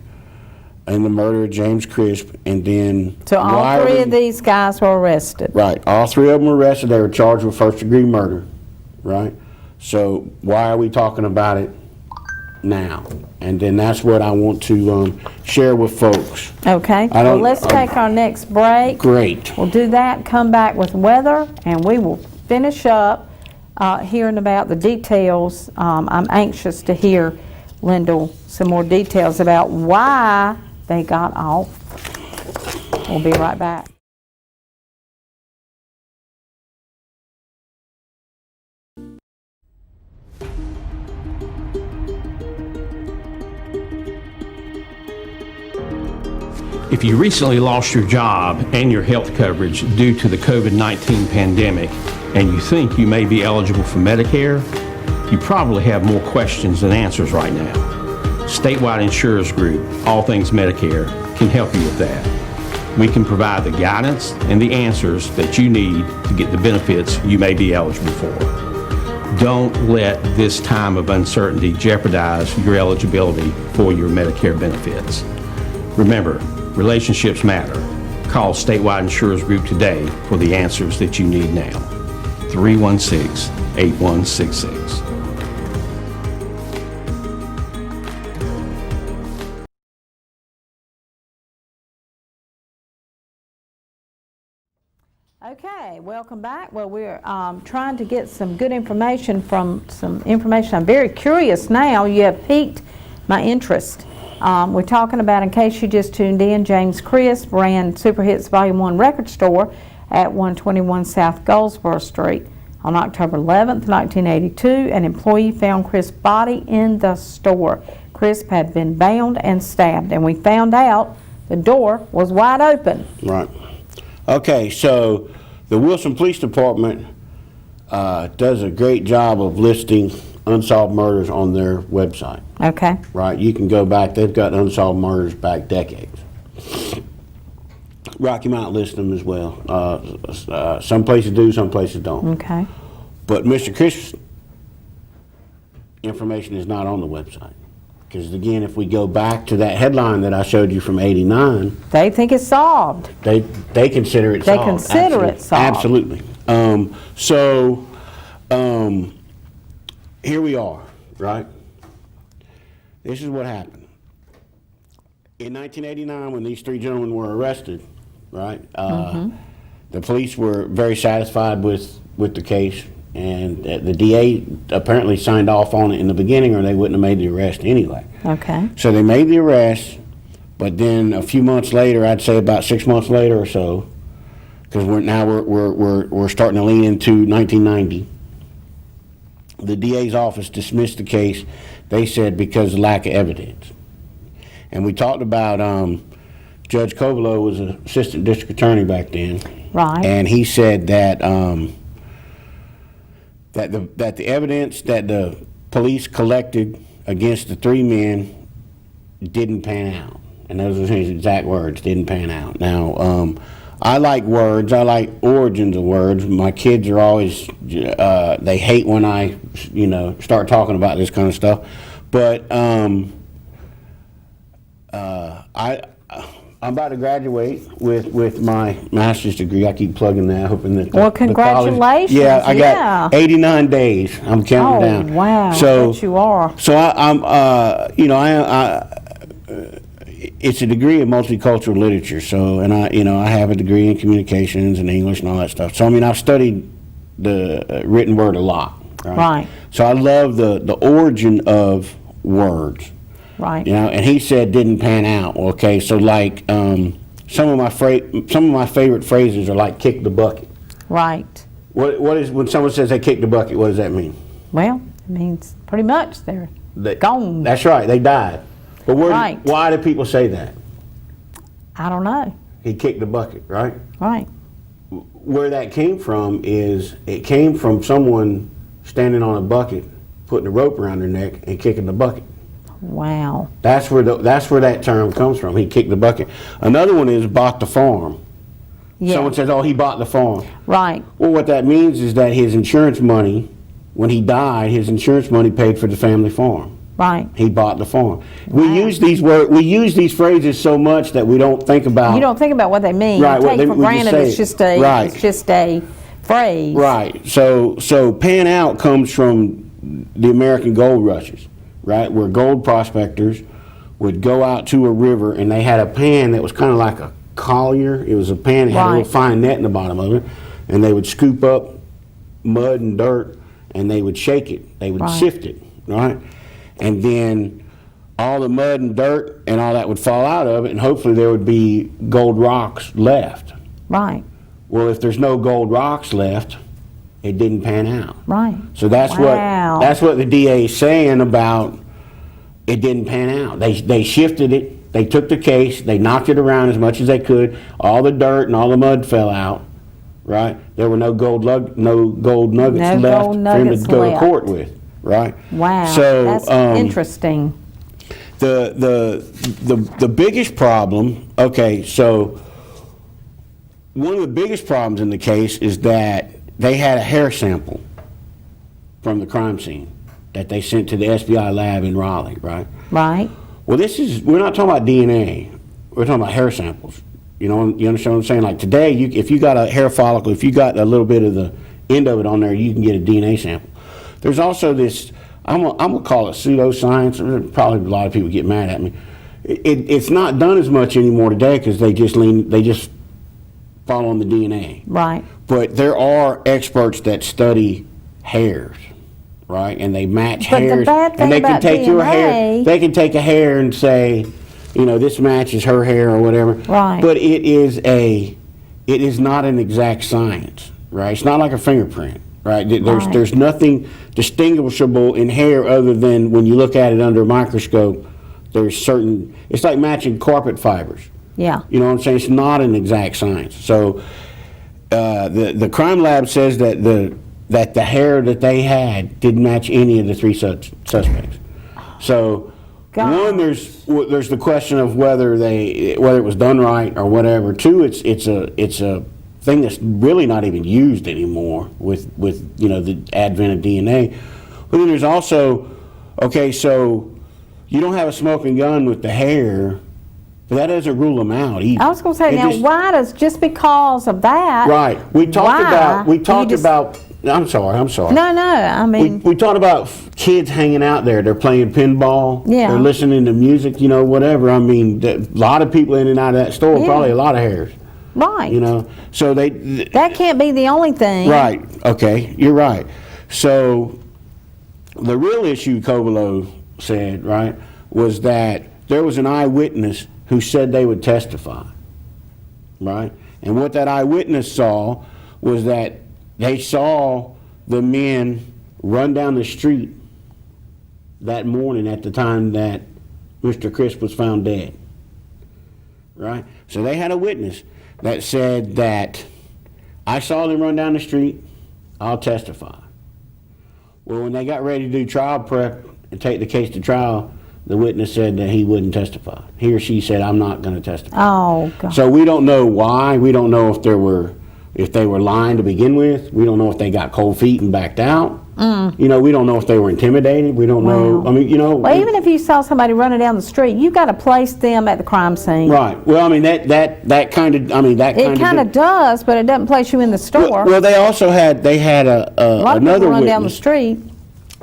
in the murder of James Crisp, and then... So all 3 of these guys were arrested. Right, all 3 of them were arrested. They were charged with first-degree murder, right? So why are we talking about it now? And then that's what I want to share with folks. Okay, well, let's take our next break. Great. We'll do that, come back with weather, and we will finish up hearing about the details. I'm anxious to hear, Lindell, some more details about why they got off. We'll be right back. If you recently lost your job and your health coverage due to the COVID-19 pandemic, and you think you may be eligible for Medicare, you probably have more questions than answers right now. Statewide Insurers Group, All Things Medicare, can help you with that. We can provide the guidance and the answers that you need to get the benefits you may be eligible for. Don't let this time of uncertainty jeopardize your eligibility for your Medicare benefits. Remember, relationships matter. Call Statewide Insurers Group today for the answers that you need now. 316-8166. Okay, welcome back. Well, we're trying to get some good information from some information. I'm very curious now. You have piqued my interest. We're talking about, in case you just tuned in, James Crisp ran Super Hits Volume 1 record store at 121 South Goldsboro Street. On October 11th, 1982, an employee found Crisp's body in the store. Crisp had been bound and stabbed, and we found out the door was wide open. Right. Okay, so the Wilson Police Department does a great job of listing unsolved murders on their website. Okay. Right, you can go back, they've got unsolved murders back decades. Rocky Mountain lists them as well. Some places do, some places don't. Okay. But Mr. Crisp's information is not on the website. Because again, if we go back to that headline that I showed you from '89, they think it's solved. They consider it solved. They consider it solved. Absolutely. Here we are, right? This is what happened. In 1989, when these 3 gentlemen were arrested, right, the police were very satisfied with the case, and the DA apparently signed off on it in the beginning, or they wouldn't have made the arrest anyway. Okay. So they made the arrest, but then a few months later, I'd say about 6 months later or so, because we're starting to lean into 1990. The DA's office dismissed the case. They said because of lack of evidence. And we talked about Judge Covelo was an assistant district attorney back then. Right. And he said that that the evidence that the police collected against the 3 men didn't pan out. And those are his exact words, didn't pan out. Now, I like words. I like origins of words. My kids are always, they hate when I, start talking about this kind of stuff. But I'm about to graduate with my master's degree. I keep plugging that, hoping that Well, the college, congratulations. yeah, I got 89 days. I'm counting down. Oh, wow. So, Bet you are. So it's a degree in multicultural literature. So, and I have a degree in communications and English and all that stuff. So, I've studied the written word a lot. Right. So I love the origin of words. Right. And he said didn't pan out. Okay, so like some of my favorite phrases are like kick the bucket. Right. What is when someone says they kicked the bucket? What does that mean? Well, it means pretty much they're gone. That's right. They died. But Right. why do people say that? I don't know. He kicked the bucket, right? Right. Where that came from is it came from someone standing on a bucket, putting a rope around their neck and kicking the bucket. Wow. That's where that term comes from. He kicked the bucket. Another one is bought the farm. Yeah. Someone says, "Oh, he bought the farm." Right. Well, what that means is that his insurance money, when he died, his insurance money paid for the family farm. Right. He bought the farm. We use these these phrases so much that we don't think about. You don't think about what they mean. Right, You what take for we just granted say it's it. just a phrase. Right. So pan out comes from the American gold rushes, right? Where gold prospectors would go out to a river and they had a pan that was kind of like a collier. It was a pan that had a Right. little fine net in the bottom of it, and they would scoop up mud and dirt and they would shake it. They would Right. sift it, right? And then all the mud and dirt and all that would fall out of it, and hopefully there would be gold rocks left. Right. Well, if there's no gold rocks left, it didn't pan out. Right. So that's Wow. what the DA is saying about it didn't pan out. They shifted it. They took the case. They knocked it around as much as they could. All the dirt and all the mud fell out. Right. There were no gold nuggets left gold for him to nuggets go to left. court with. Right. Wow. So that's interesting. the biggest problem. Okay, so one of the biggest problems in the case is that they had a hair sample from the crime scene that they sent to the SBI lab in Raleigh, right? Right. Well, we're not talking about DNA. We're talking about hair samples. You understand what I'm saying? Like today, if you got a hair follicle, if you got a little bit of the end of it on there, you can get a DNA sample. There's also this, I'm gonna call it pseudoscience. Probably a lot of people get mad at me. It's not done as much anymore today because they just follow on the DNA. Right. But there are experts that study hairs, right? And they match But the hairs. bad thing and they about can take your hair. DNA They can take a hair and say, this matches her hair or whatever. Right. But it is not an exact science, right? It's not like a fingerprint, right? Right. There's nothing distinguishable in hair other than when you look at it under a microscope. It's like matching carpet fibers. Yeah. You know what I'm saying? It's not an exact science. So the crime lab says that the hair that they had didn't match any of the 3 suspects. So one, there's the question of whether it was done right or whatever. 2, it's a thing that's really not even used anymore with the advent of DNA. But then there's also, okay, so you don't have a smoking gun with the hair. But that doesn't rule them out either. I was going to say, why does, just because of that? Right. We talked about. I'm sorry. No, I mean. We talked about kids hanging out there. They're playing pinball. Yeah. They're listening to music, whatever. I mean, a lot of people in and out of that store, probably a lot of hairs. Right. So that can't be the only thing. Right. Okay. You're right. So the real issue, Covelo said, right, was that there was an eyewitness who said they would testify, right? And what that eyewitness saw was that they saw the men run down the street that morning at the time that Mr. Crisp was found dead, right? So they had a witness that said that I saw them run down the street. I'll testify. Well, when they got ready to do trial prep and take the case to trial, the witness said that he wouldn't testify. He or she said, I'm not going to testify. Oh, God. So we don't know why. We don't know if they were lying to begin with. We don't know if they got cold feet and backed out. You know, we don't know if they were intimidated. We don't know. I mean, you know. Well, even if you saw somebody running down the street, you've got to place them at the crime scene. Right. Well, I mean, that kind of, It kind of does, but it doesn't place you in the store. Well, they also had, a lot of another people run witness. down the street.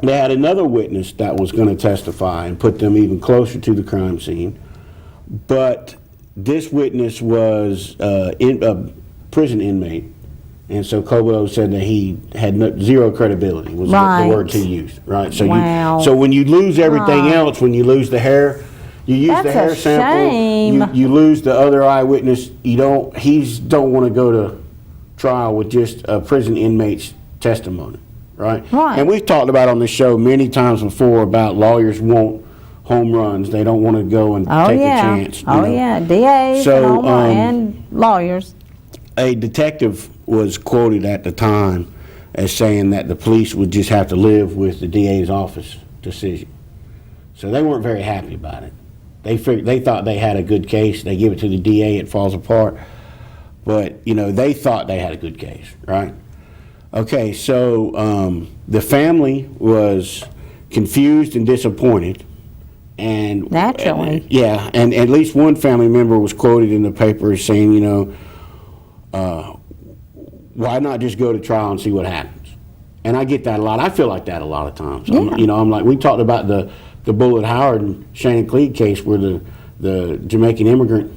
They had another witness that was going to testify and put them even closer to the crime scene. But this witness was a prison inmate. And so Cobo said that he had zero credibility, was the words he used, right? So so when you lose everything else, when you lose the hair, you use the hair sample, you lose the other eyewitness, he don't want to go to trial with just a prison inmate's testimony, right? And we've talked about on this show many times before about lawyers want home runs. They don't want to go and take a chance. DAs and lawyers. A detective was quoted at the time as saying that the police would just have to live with the DA's office decision. So they weren't very happy about it. They thought they had a good case. They give it to the DA, it falls apart. But, you know, they thought they had a good case, right? Okay, so the family was confused and disappointed. And naturally. And at least one family member was quoted in the paper as saying, you know, why not just go to trial and see what happens? And I get that a lot. I feel like that a lot of times. I'm like, we talked about the Bullet Howard and Shannon Cleage case where the Jamaican immigrant,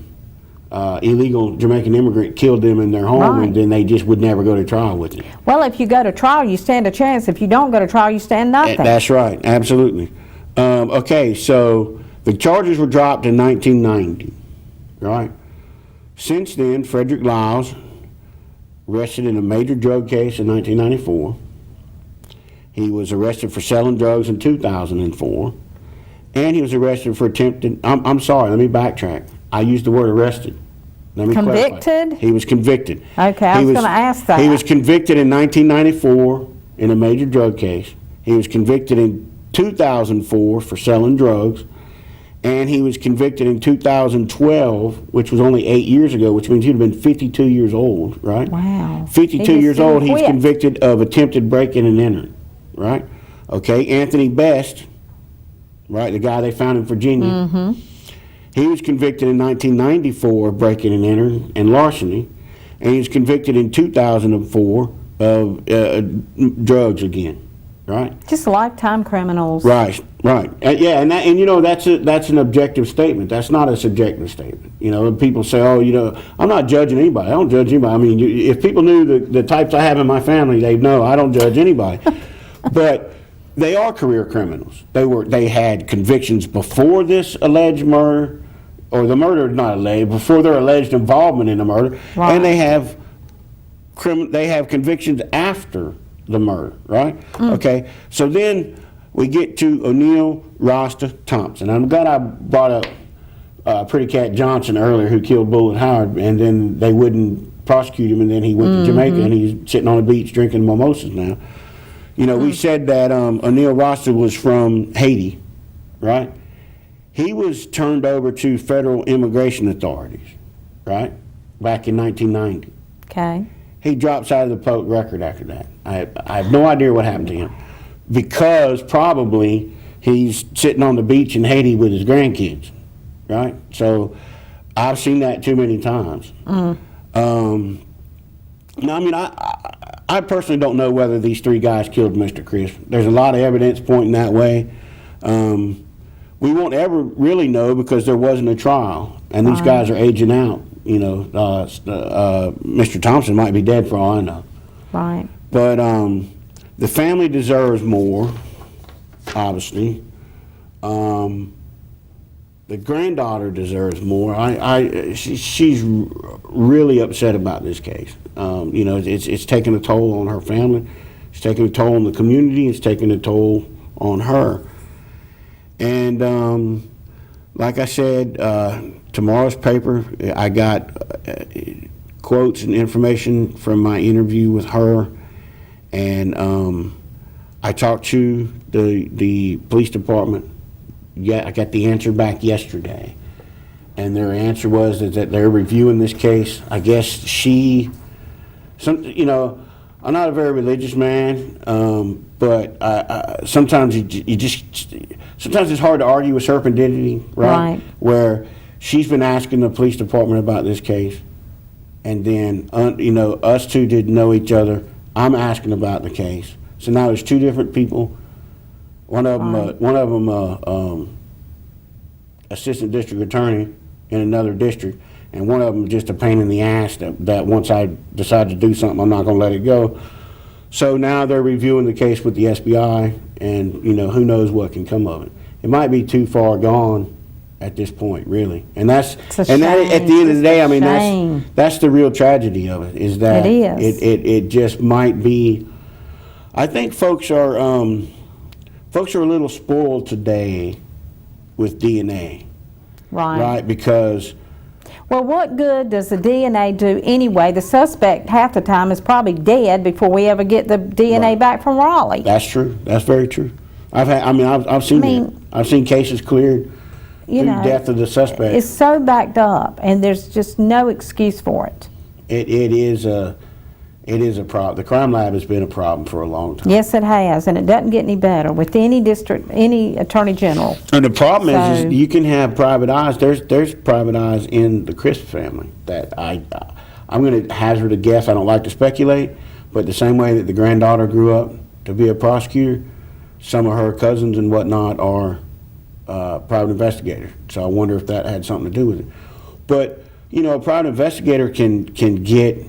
illegal Jamaican immigrant killed them in their home, and then they just would never go to trial with it. Well, if you go to trial, you stand a chance. If you don't go to trial, you stand nothing. That's right, absolutely. Okay, so the charges were dropped in 1990, right? Since then, Frederick Lyles arrested in a major drug case in 1994. He was arrested for selling drugs in 2004. And he was arrested for attempted, I'm sorry, let me backtrack. I used the word arrested. Let me convicted? Clarify. He was convicted. Okay, I was going to ask that. He was convicted in 1994 in a major drug case. He was convicted in 2004 for selling drugs. And he was convicted in 2012, which was only 8 years ago, which means he'd have been 52 years old, right? Wow. 52 years old, he's convicted of attempted break-in and entering, right? Okay, Anthony Best, right, the guy they found in Virginia, he was convicted in 1994 of break-in and entering and larceny, and he was convicted in 2004 of drugs again. Right. Just lifetime criminals. Right. Yeah, and you know that's an objective statement. That's not a subjective statement. You know, people say, oh, you know, I'm not judging anybody. I don't judge anybody. I mean, if people knew the types I have in my family, they'd know I don't judge anybody. But they are career criminals. They had convictions before this alleged murder, or the murder not alleged, before their alleged involvement in the murder, and they have convictions after the murder, right? Okay, so then we get to O'Neill Rasta Thompson. I'm glad I brought up Pretty Cat Johnson earlier, who killed Bullet Howard, and then they wouldn't prosecute him, and then he went to Jamaica, and he's sitting on the beach drinking mimosas now. You know, we said that O'Neill Rasta was from Haiti, right? He was turned over to federal immigration authorities, right, back in 1990. Okay. He drops out of the public record after that. I have no idea what happened to him, because probably he's sitting on the beach in Haiti with his grandkids, right? So I've seen that too many times. Now, I mean, I personally don't know whether these three guys killed Mr. Crisp. There's a lot of evidence pointing that way. We won't ever really know because there wasn't a trial, and these guys are aging out. You know, Mr. Thompson might be dead for all I know. Right. But the family deserves more, obviously. The granddaughter deserves more. She's really upset about this case. You know, it's taking a toll on her family. It's taking a toll on the community. It's taking a toll on her. And like I said, tomorrow's paper, I got quotes and information from my interview with her, and I talked to the police department. Yeah, I got the answer back yesterday, and their answer was that they're reviewing this case. I guess I'm not a very religious man, but sometimes sometimes it's hard to argue with serendipity, right? Where she's been asking the police department about this case, and then us two didn't know each other. I'm asking about the case, so now there's two different people. One of them, assistant district attorney in another district, and one of them just a pain in the ass that once I decide to do something, I'm not going to let it go. So now they're reviewing the case with the SBI, and who knows what can come of it. It might be too far gone at this point, really. And that at the end of the day, I mean, that's the real tragedy of it, is that it just might be. I think folks are a little spoiled today with DNA, right? Because, well, what good does the DNA do anyway? The suspect half the time is probably dead before we ever get the DNA back from Raleigh. That's true. That's very true. I've seen cases cleared through death of the suspect. It's so backed up, and there's just no excuse for it. It is a problem. The crime lab has been a problem for a long time. Yes, it has, and it doesn't get any better with any district, any attorney general. And the problem is you can have private eyes. There's private eyes in the Crisp family that I'm going to hazard a guess. I don't like to speculate, but the same way that the granddaughter grew up to be a prosecutor, some of her cousins and whatnot are private investigators. So I wonder if that had something to do with it. But a private investigator can get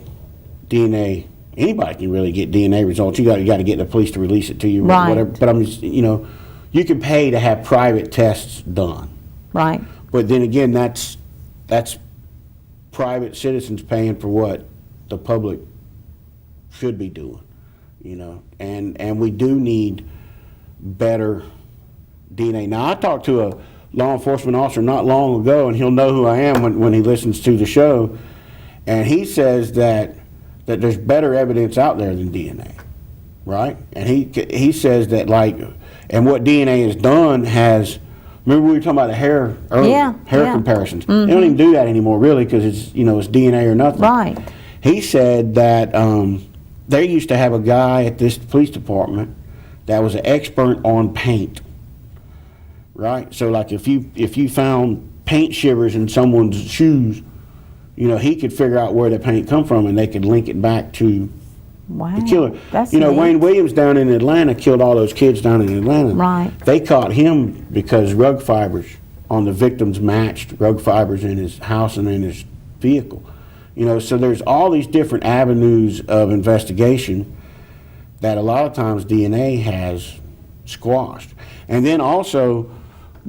DNA. Anybody can really get DNA results. You got to get the police to release it to you, right? Whatever. But I'm just, you can pay to have private tests done, right? But then again, that's private citizens paying for what the public should be doing, And we do need better DNA. Now, I talked to a law enforcement officer not long ago, and he'll know who I am when he listens to the show, and he says that there's better evidence out there than DNA, right? And he says that, and what DNA has done remember we were talking about the hair earlier, hair comparisons. Mm-hmm. They don't even do that anymore, really, because it's DNA or nothing. Right. He said that they used to have a guy at this police department that was an expert on paint, right? So if you found paint shivers in someone's shoes, he could figure out where the paint come from, and they could link it back to the killer. That's neat. Wayne Williams down in Atlanta killed all those kids down in Atlanta. Right. They caught him because rug fibers on the victims matched rug fibers in his house and in his vehicle. So there's all these different avenues of investigation that a lot of times DNA has squashed. And then also,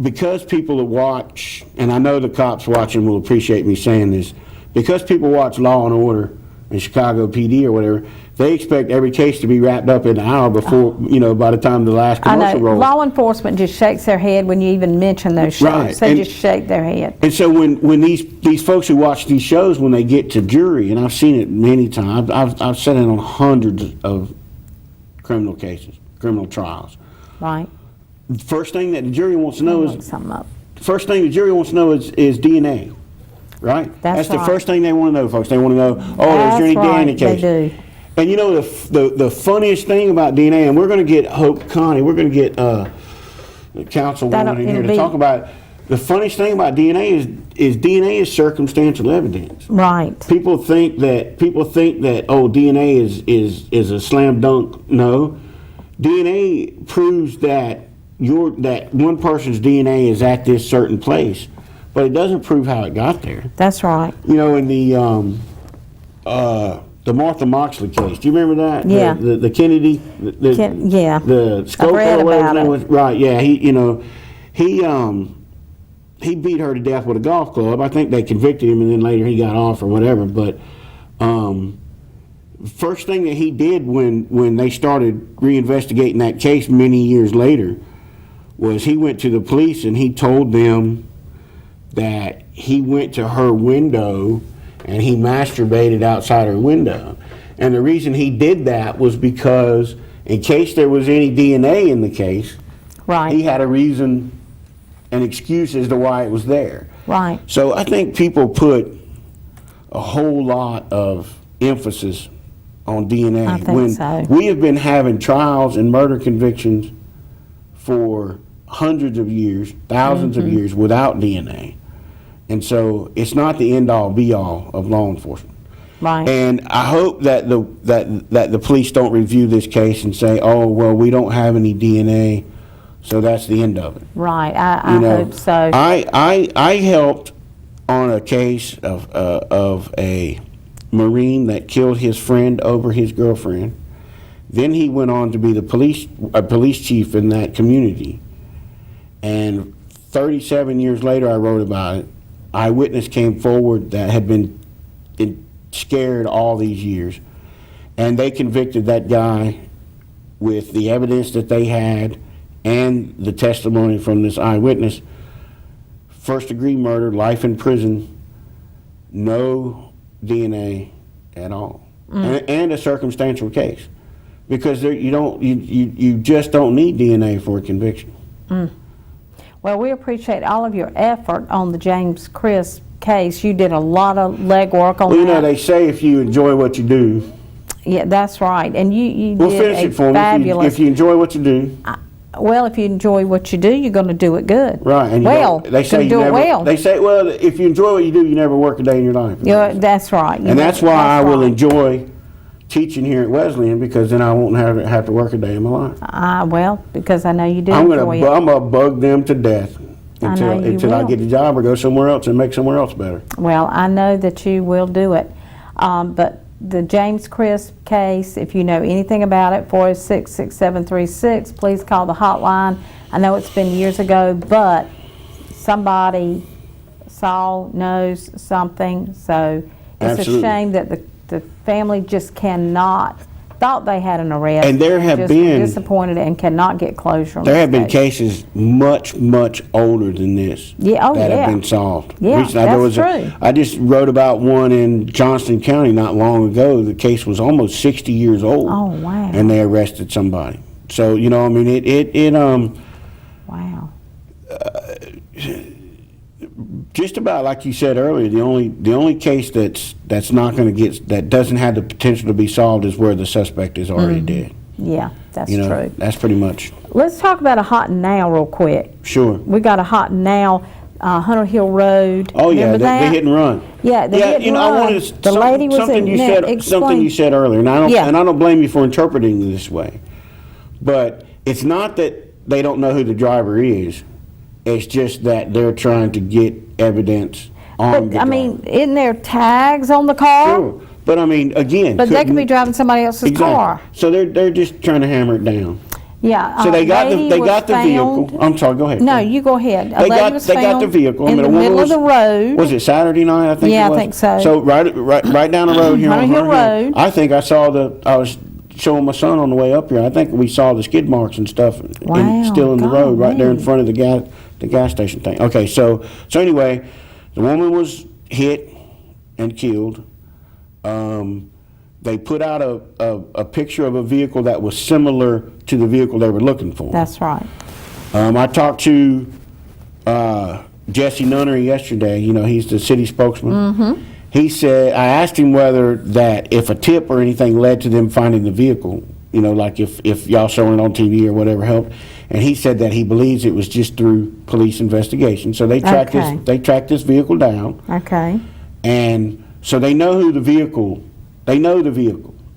because people that watch, and I know the cops watching will appreciate me saying this, because people watch Law and Order and Chicago PD or whatever, they expect every case to be wrapped up in an hour before, by the time the last commercial rolls. Law enforcement just shakes their head when you even mention those shows. Right. They just shake their head. And so when these folks who watch these shows, when they get to jury, and I've seen it many times, I've sat in on hundreds of criminal cases, criminal trials. Right. The first thing that the jury wants to know is DNA. Right? That's the first thing they want to know, folks. They want to know, is there any DNA case? They do. And the funniest thing about DNA, and we're going to get Hope Connie, we're going to get the councilwoman in here to talk about it. The funniest thing about DNA is DNA is circumstantial evidence. Right. People think that DNA is a slam dunk. No. DNA proves that one person's DNA is at this certain place, but it doesn't prove how it got there. That's right. In the Martha Moxley case, do you remember that? Yeah. The Kennedy, the scope or whatever his name was. Right. Yeah. He beat her to death with a golf club. I think they convicted him, and then later he got off or whatever. But first thing that he did when they started reinvestigating that case many years later was he went to the police and he told them that he went to her window and he masturbated outside her window. And the reason he did that was because in case there was any DNA in the case, Right. he had a reason, an excuse as to why it was there. Right. So I think people put a whole lot of emphasis on DNA. I think when so. we have been having trials and murder convictions for hundreds of years, thousands of years without DNA. And so it's not the end-all, be-all of law enforcement. Right. And I hope that the police don't review this case and say, oh, well, we don't have any DNA, so that's the end of it. Right. I You know, hope so. I helped on a case of a Marine that killed his friend over his girlfriend. Then he went on to be the police chief in that community. And 37 years later, I wrote about it. Eyewitness came forward that had been scared all these years, and they convicted that guy with the evidence that they had and the testimony from this eyewitness. First-degree murder, life in prison, no DNA at all, and a circumstantial case, because you just don't need DNA for a conviction. Well, we appreciate all of your effort on the James Crisp case. You did a lot of legwork on Well, you know, that. they say if you enjoy what you do, Yeah, that's right. And you we'll did finish a it for me. fabulous. If you enjoy what you do, Well, if you enjoy what you do, you're going to do it good. right? And they say do it well. They say, well, if you enjoy what you do, you never work a day in your life. That's right. And that's why I will enjoy teaching here at Wesleyan, because then I won't have to work a day in my life. Well, because I know you do I'm enjoy it. gonna bug them to death until I will. get a job or go somewhere else and make somewhere else better. Well, I know that you will do it. But the James Crisp case, if you know anything about it, 406-6736, please call the hotline. I know it's been years ago, but somebody knows something, so it's Absolutely. a shame that the family just thought they had an arrest. And there have just been- disappointed and cannot get closure on There this have been case. cases much older than this Yeah, that yeah. have been solved. Yeah, Recently, that's true. I just wrote about one in Johnston County not long ago. The case was almost 60 years old. Oh, wow. And they arrested somebody. So, you know, I mean, Wow. just about like you said earlier, the only case that's not going to that doesn't have the potential to be solved is where the suspect is already dead. Yeah, that's You know, true. that's pretty much Let's talk about a hot and now real quick. sure. We got a hot and now, Hunter Hill Road. Oh yeah, Remember the that? hit and run. Yeah, the hit and you know, I run. wanted The lady was something in you there. said. Something you said earlier, and I don't blame you for interpreting it this way. But it's not that they don't know who the driver is. It's just that they're trying to get evidence on the But, driver. I mean, isn't there tags on the car? Sure. But I mean, again, But they could be couldn't- driving somebody else's exactly. car. So they're just trying to hammer it down. Yeah. So they got the lady was vehicle. found- I'm sorry. Go ahead. No, you go ahead. A They lady got was they got the found vehicle. I in mean, the a woman middle of was, the road. Was it Saturday night? I think. Yeah, it was. I think so. So right down the road here on Hunter Hill Road. I think I was showing my son on the way up here. I think we saw the skid marks and stuff, Wow, and still in the road right there in golly. front of the gas station thing. Okay, so anyway, the woman was hit and killed. They put out a picture of a vehicle that was similar to the vehicle they were looking for. That's right. I talked to Jesse Nunnery yesterday. You know, he's the city spokesman. Mm-hmm. He said, I asked him whether that if a tip or anything led to them finding the vehicle, you know, like if y'all showing it on TV or whatever helped. And he said that he believes it was just through police investigation. So they tracked Okay. this vehicle down. Okay. And so they know the vehicle,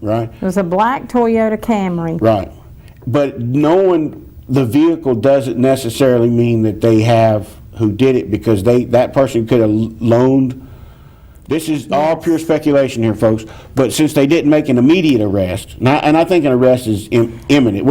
right? It was a black Toyota Camry. Right. But knowing the vehicle doesn't necessarily mean that they have who did it, because that person could have loaned. This is all pure speculation here, folks. But since they didn't make an immediate arrest, and I think an arrest is imminent.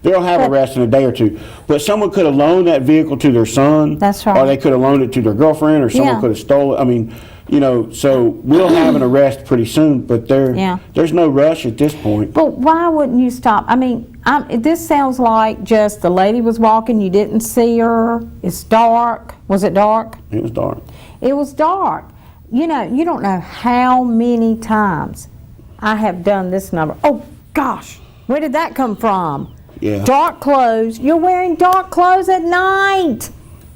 They'll have an arrest in a day or two. But someone could have loaned that vehicle to their son. That's right. Or they could have loaned it to their girlfriend, or someone Yeah. could have stolen it. I mean, you know, so we'll have an arrest pretty soon. But there's no rush at this point. But why wouldn't you stop? I mean, this sounds like just the lady was walking, you didn't see her, it's dark. Was it dark? It was dark. It was dark. you know, you don't know how many times I have done this number. Oh gosh, where did that come from? Yeah. Dark clothes. You're wearing dark clothes at night.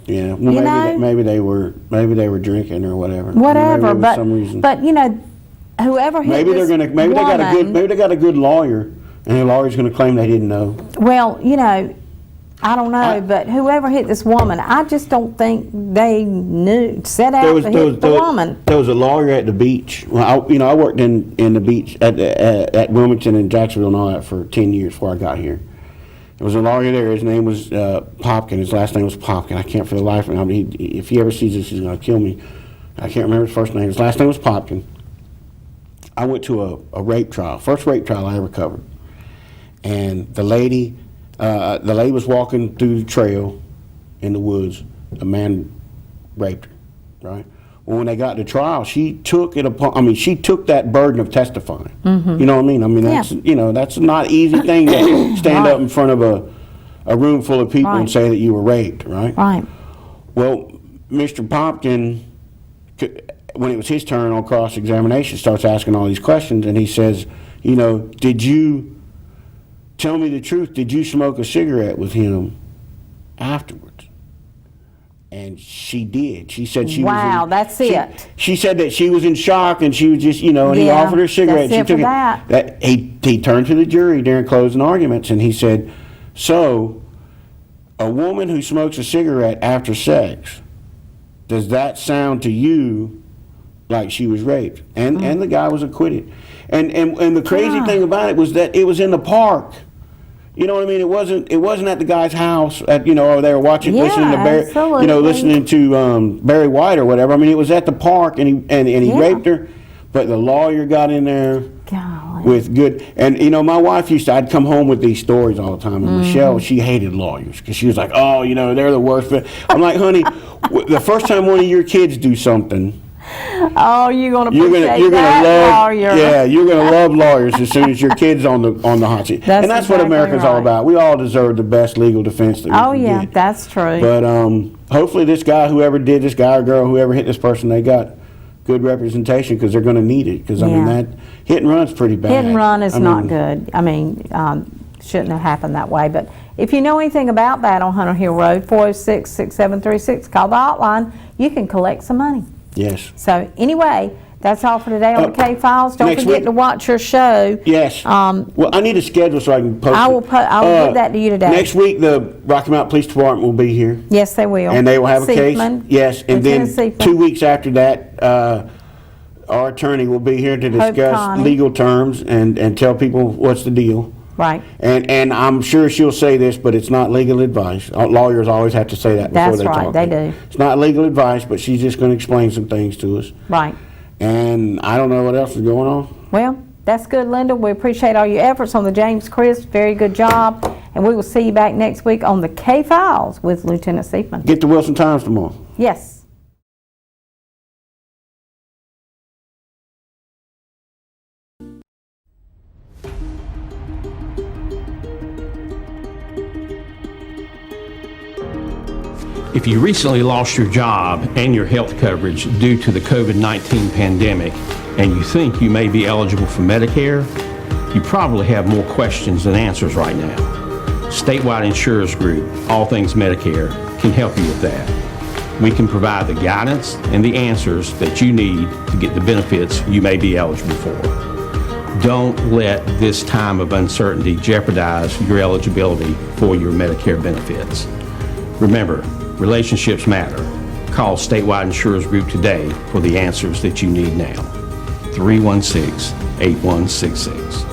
Yeah, well, You know? maybe they were drinking or whatever. Whatever, Maybe there was some reason. but you know, whoever hit Maybe this they got a good lawyer, and the lawyer's going to claim they didn't know. Well, you know, I don't know, but whoever hit this woman, I just don't think they knew, set out to hit the woman. There was a lawyer at the beach. Well, I worked in the beach at Wilmington and Jacksonville and all that for 10 years before I got here. There was a lawyer there. His name was Popkin. His last name was Popkin. I can't for the life of me. I mean, if he ever sees this, he's going to kill me. I can't remember his first name. His last name was Popkin. I went to a rape trial, first rape trial I ever covered. And the lady was walking through the trail in the woods. A man raped her, right? Well, when they got to trial, she took that burden of testifying. Mm-hmm. You know what I mean? I mean, that's not an easy thing to stand up in front of a room full of people and say that you were raped, right? Right. Well, Mr. Popkin, when it was his turn on cross-examination, starts asking all these questions, and he says, did you tell me the truth? Did you smoke a cigarette with him afterwards? And she did. She said she was. Wow, that's it. She said that she was in shock, and she was just, and he offered her a cigarette. That's She it took for that. He turned to the jury during closing arguments, and he said, "So, a woman who smokes a cigarette after sex, does that sound to you like she was raped?" And the guy was acquitted. And the crazy thing about it was that it was in the park. You know what I mean? It wasn't at the guy's house. They were watching, listening to Barry, listening to Barry White or whatever. I mean, it was at the park, and he raped her. But the lawyer got in there with good. And my wife I'd come home with these stories all the time. And Michelle, she hated lawyers because she was like, "Oh, they're the worst." But I'm like, "Honey, the first time one of your kids do something." Oh, you're gonna love lawyer. Yeah, you're gonna love lawyers as soon as your kid's on the hot seat. And that's what America's all about. We all deserve the best legal defense that we can get. That's true. But hopefully this guy, whoever did this guy or girl, whoever hit this person, they got good representation because they're going to need it. Because I mean that hit and run's pretty bad. Hit and run is not good. I mean, shouldn't have happened that way. But if you know anything about that on Hunter Hill Road, 406-6736, call the hotline. You can collect some money. Yes. So anyway, that's all for today on the K-Files. Don't forget to watch your show. Yes. Well, I need a schedule so I can post I will give that to you today. Next week, the Rocky Mount Police Department will be here. Yes, they will. And they will have a case. Yes. And then Seafman. 2 weeks after that, our attorney will be here to discuss legal terms and tell people what's the deal. Right. And I'm sure she'll say this, but it's not legal advice. Lawyers always have to say that before they talk. That's right, they do. It's not legal advice, but she's just going to explain some things to us. Right. And I don't know what else is going on. Well, that's good, Linda. We appreciate all your efforts on the James Chris. Very good job. And we will see you back next week on the K-Files with Lieutenant Seafman. Get the Wilson Times tomorrow. Yes. If you recently lost your job and your health coverage due to the COVID-19 pandemic, and you think you may be eligible for Medicare, you probably have more questions than answers right now. Statewide Insurers Group, All Things Medicare, can help you with that. We can provide the guidance and the answers that you need to get the benefits you may be eligible for. Don't let this time of uncertainty jeopardize your eligibility for your Medicare benefits. Remember, relationships matter. Call Statewide Insurers Group today for the answers that you need now. 316-8166.